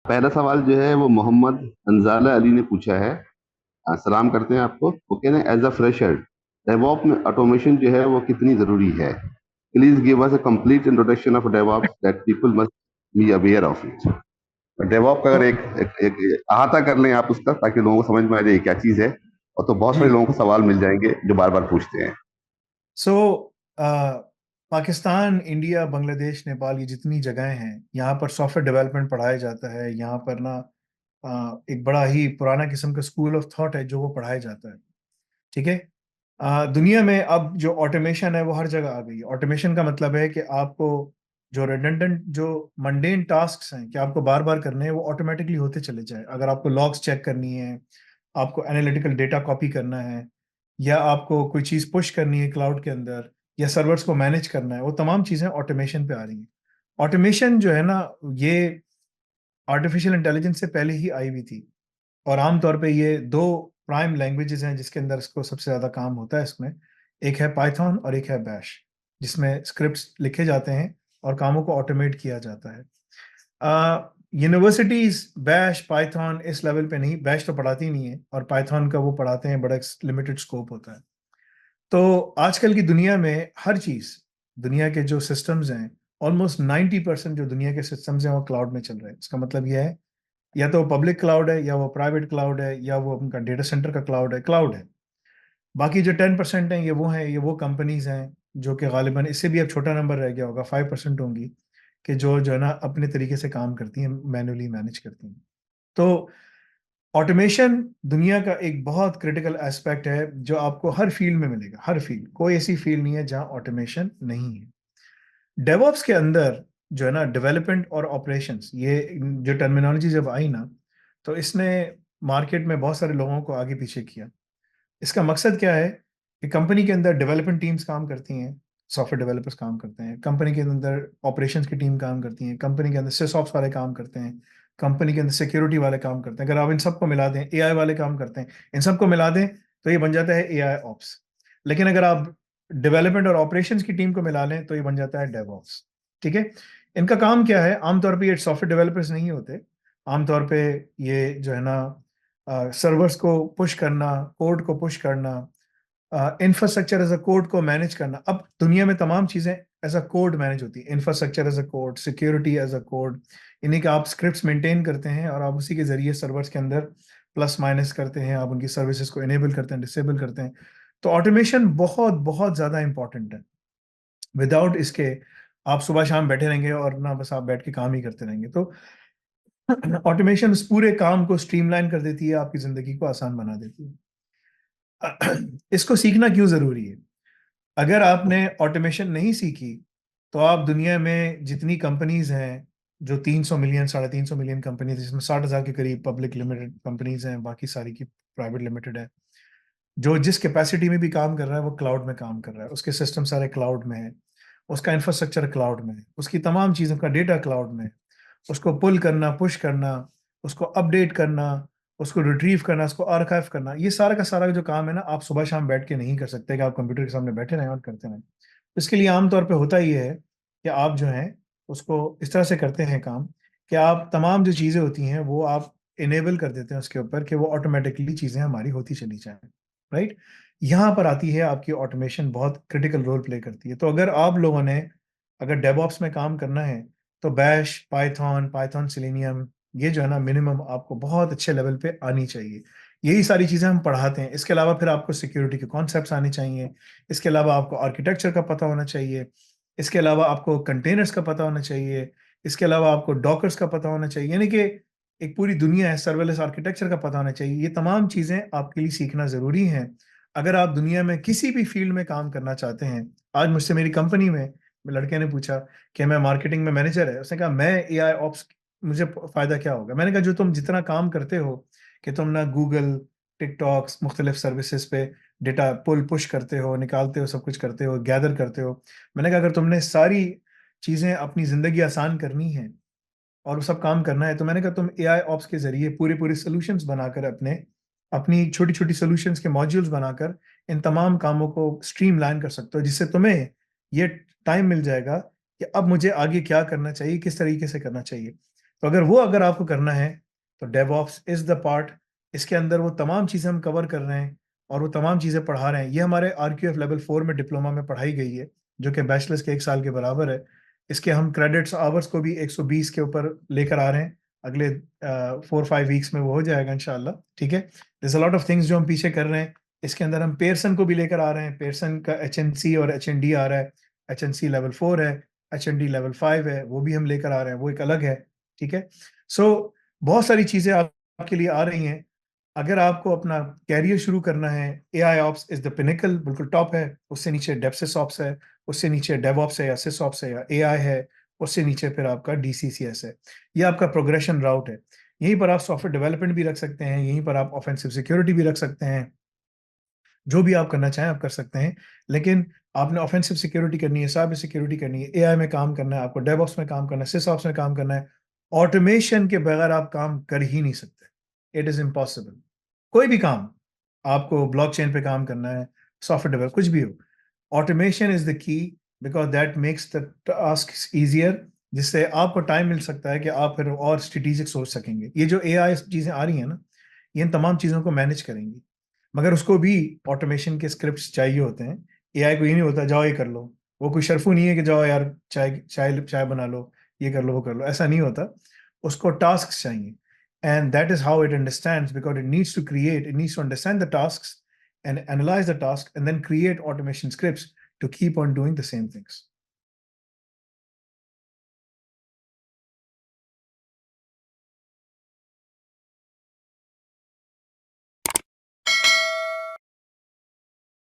पहला सवाल जो है वो मोहम्मद अंजाला अली ने पूछा है। सलाम करते हैं आपको। वो कह रहे हैं एज अ फ्रेशर डेवऑप में ऑटोमेशन जो है वो कितनी जरूरी है। Please give us a complete introduction of DevOps that people must be aware of it. DevOp का तो अगर एक अहाता कर लें आप उसका, ताकि लोगों को समझ में आ जाए ये क्या चीज है। और तो बहुत जी। सारे लोगों को सवाल मिल जाएंगे जो बार बार पूछते हैं। सो पाकिस्तान, इंडिया, बांग्लादेश, नेपाल, ये जितनी जगहें हैं, यहाँ पर सॉफ्टवेयर डेवलपमेंट पढ़ाया जाता है। यहाँ पर ना एक बड़ा ही पुराना किस्म का स्कूल ऑफ थॉट है जो वो पढ़ाया जाता है। ठीक है। दुनिया में अब जो ऑटोमेशन है वो हर जगह आ गई है। ऑटोमेशन का मतलब है कि आपको जो रिडंडेंट, जो मंडेन टास्क हैं कि आपको बार बार करने हैं, वो ऑटोमेटिकली होते चले जाए। अगर आपको लॉग्स चेक करनी है, आपको एनालिटिकल डेटा कॉपी करना है, या आपको कोई चीज़ पुश करनी है क्लाउड के अंदर, या सर्वर्स को मैनेज करना है, वो तमाम चीज़ें ऑटोमेशन पे आ रही हैं। ऑटोमेशन जो है ना, ये आर्टिफिशियल इंटेलिजेंस से पहले ही आई हुई थी। और आमतौर पे ये दो प्राइम लैंग्वेजेस हैं जिसके अंदर इसको सबसे ज़्यादा काम होता है इसमें। एक है पाइथन और एक है बैश, जिसमें स्क्रिप्ट्स लिखे जाते हैं और कामों को ऑटोमेट किया जाता है। यूनिवर्सिटीज बैश पाइथन इस लेवल पे नहीं, बैश तो पढ़ाती नहीं है, और पाइथन का वो पढ़ाते हैं, बड़ा लिमिटेड स्कोप होता है। तो आजकल की दुनिया में हर चीज़, दुनिया के जो सिस्टम्स हैं, ऑलमोस्ट 90% जो दुनिया के सिस्टम्स हैं वो क्लाउड में चल रहे हैं। इसका मतलब यह है, या तो पब्लिक क्लाउड है, या वो प्राइवेट क्लाउड है, या वो उनका डेटा सेंटर का क्लाउड है। बाकी जो 10% हैं, ये वो कंपनीज हैं जो कि गालिबन, इससे भी अब छोटा नंबर रह गया होगा, 5% होंगी, कि जो है ना अपने तरीके से काम करती हैं, मैन्युअली मैनेज करती हैं। तो ऑटोमेशन दुनिया का एक बहुत क्रिटिकल एस्पेक्ट है जो आपको हर फील्ड में मिलेगा। हर फील्ड, कोई ऐसी फील्ड नहीं है जहां ऑटोमेशन नहीं है। डेवऑप्स के अंदर जो है ना, डेवलपमेंट और ऑपरेशंस, ये जो टर्मिनोलॉजी जब आई ना, तो इसने मार्केट में बहुत सारे लोगों को आगे पीछे किया। इसका मकसद क्या है कि कंपनी के अंदर डेवलपमेंट टीम्स काम करती हैं, सॉफ्टवेयर डेवलपर्स काम करते हैं, कंपनी के अंदर ऑपरेशंस की टीम काम करती है, कंपनी के अंदर सिसऑप्स वाले काम करते हैं, कंपनी के अंदर सिक्योरिटी वाले काम करते हैं। अगर आप इन सबको मिला दें, एआई वाले काम करते हैं, इन सबको मिला दें, तो ये बन जाता है एआई ऑप्स। लेकिन अगर आप डेवलपमेंट और ऑपरेशंस की टीम को मिला लें, तो ये बन जाता है डेवऑप्स। ठीक है। इनका काम क्या है? आमतौर पे ये सॉफ्टवेयर डेवलपर्स नहीं होते। आमतौर पे ये जो है ना, सर्वर्स को पुश करना, कोड को पुश करना, इंफ्रास्ट्रक्चर एज अ कोड को मैनेज करना। अब दुनिया में तमाम चीजें एज अ कोड मैनेज होती है। Infrastructure as a code, security as a code, इन्हीं का आप स्क्रिप्ट्स मेंटेन करते हैं, और आप उसी के जरिए सर्वर्स के अंदर प्लस माइनस करते हैं, आप उनकी सर्विसेज को इनेबल करते हैं, डिसेबल करते हैं। तो ऑटोमेशन बहुत बहुत ज्यादा इंपॉर्टेंट है। विदाउट इसके आप सुबह शाम बैठे रहेंगे और ना बस आप बैठ के काम ही करते रहेंगे। तो ऑटोमेशन उस पूरे काम को स्ट्रीमलाइन कर देती है, आपकी जिंदगी को आसान बना देती है। इसको सीखना क्यों जरूरी है? अगर आपने ऑटोमेशन नहीं सीखी, तो आप दुनिया में जितनी कंपनीज हैं, जो 300 मिलियन, 350 मिलियन कंपनीज, जिसमें 60,000 के करीब पब्लिक लिमिटेड कंपनीज हैं, बाकी सारी की प्राइवेट लिमिटेड है, जो जिस कैपेसिटी में भी काम कर रहा है वो क्लाउड में काम कर रहा है। उसके सिस्टम सारे क्लाउड में है, उसका इंफ्रास्ट्रक्चर क्लाउड में है, उसकी तमाम चीज़ों का डेटा क्लाउड में है। उसको पुल करना, पुश करना, उसको अपडेट करना, उसको रिट्रीव करना, उसको आर्काइव करना, ये सारा का सारा जो काम है ना, आप सुबह शाम बैठ के नहीं कर सकते कि आप कंप्यूटर के सामने बैठे रहें और करते रहें। इसके लिए आमतौर पे होता ये है कि आप जो है उसको इस तरह से करते हैं काम, कि आप तमाम जो चीज़ें होती हैं वो आप इनेबल कर देते हैं उसके ऊपर, कि वो ऑटोमेटिकली चीज़ें हमारी होती चली जाएं। राइट। यहाँ पर आती है आपकी ऑटोमेशन, बहुत क्रिटिकल रोल प्ले करती है। तो अगर आप लोगों ने, अगर डेवऑप्स में काम करना है, तो बैश, पाइथन, पाइथन सिलेनियम, ये जो है ना मिनिमम आपको बहुत अच्छे लेवल पे आनी चाहिए। यही सारी चीज़ें हम पढ़ाते हैं। इसके अलावा फिर आपको सिक्योरिटी के कॉन्सेप्ट्स आने चाहिए। इसके अलावा आपको आर्किटेक्चर का पता होना चाहिए। इसके अलावा आपको कंटेनर्स का पता होना चाहिए। इसके अलावा आपको डॉकर्स का पता होना चाहिए, यानी कि एक पूरी दुनिया है, सर्verless आर्किटेक्चर का पता होना चाहिए। ये तमाम चीज़ें आपके लिए सीखना ज़रूरी हैं अगर आप दुनिया में किसी भी फील्ड में काम करना चाहते हैं। आज मुझसे मेरी कंपनी में लड़के ने पूछा कि मैं मार्केटिंग में मैनेजर है, उसने कहा मैं एआई ऑप्स, मुझे फायदा क्या होगा? मैंने कहा जो तुम जितना काम करते हो, कि तुम ना गूगल, टिकटॉक्स, मुख्तलिफ सर्विसेज पे डेटा पुल पुश करते हो, निकालते हो, सब कुछ करते हो, गैदर करते हो। मैंने कहा अगर तुमने सारी चीज़ें अपनी ज़िंदगी आसान करनी है और वो सब काम करना है, तो मैंने कहा तुम एआई ऑप्स के जरिए पूरे पूरे सोल्यूशंस बनाकर, अपने अपनी छोटी छोटी सोल्यूशंस के मॉड्यूल्स बनाकर इन तमाम कामों को स्ट्रीमलाइन कर सकते हो, जिससे तुम्हें ये टाइम मिल जाएगा कि अब मुझे आगे क्या करना चाहिए, किस तरीके से करना चाहिए। तो अगर आपको करना है तो डेवऑप्स इज द पार्ट। इसके अंदर वो तमाम चीज़ें हम कवर कर रहे हैं और वो तमाम चीज़ें पढ़ा रहे हैं। ये हमारे RQF लेवल 4 में डिप्लोमा में पढ़ाई गई है, जो कि बैचलर्स के 1 साल के बराबर है। इसके हम क्रेडिट्स आवर्स को भी 120 के ऊपर लेकर आ रहे हैं। अगले 4-5 वीक्स में वो हो जाएगा इंशाल्लाह। ठीक है, this a lot of things जो हम पीछे कर रहे हैं। इसके अंदर हम पेयरसन को भी लेकर आ रहे हैं। पेयरसन का HNC और HND आ रहा है। HNC लेवल 4 है, HND लेवल 5 है, वो भी हम लेकर आ रहे हैं, वो एक अलग है। ठीक है, सो बहुत सारी चीज़ें आपके लिए आ रही हैं। अगर आपको अपना कैरियर शुरू करना है, AI ops is the pinnacle, बिल्कुल टॉप है। उससे नीचे डेप्सिस ऑप्स है, उससे नीचे डेवऑप्स है या सिस ऑप्स है या AI है, उससे नीचे फिर आपका DCCS है। ये आपका प्रोग्रेशन राउट है। यहीं पर आप सॉफ्टवेयर डेवलपमेंट भी रख सकते हैं, यहीं पर आप ऑफेंसिव सिक्योरिटी भी रख सकते हैं। जो भी आप करना चाहें आप कर सकते हैं, लेकिन आपने ऑफेंसिव सिक्योरिटी करनी है, साइबर सिक्योरिटी करनी है, AI में काम करना है, आपको डेवऑप्स में काम करना है, सिस ऑप्स में काम करना है। ऑटोमेशन के बगैर आप काम कर ही नहीं सकते। It is impossible. कोई भी काम, आपको ब्लॉकचेन पे काम करना है, सॉफ्टवेयर डेवलप, कुछ भी हो, automation is the key, because that makes the task easier, जिससे आपको टाइम मिल सकता है कि आप फिर और स्ट्रेटेजिक सोच सकेंगे। ये जो AI चीजें आ रही हैं ना, ये इन तमाम चीजों को मैनेज करेंगी, मगर उसको भी ऑटोमेशन के स्क्रिप्ट्स चाहिए होते हैं। AI को ये नहीं होता जाओ ये कर लो, वो कोई शर्फू नहीं है कि जाओ यार चाय चाय चाय बना लो, ये कर लो वो कर लो, ऐसा नहीं होता। उसको टास्क चाहिए, and that is how it understands, because it needs to understand the tasks and analyze the task and then create automation scripts to keep on doing the same things.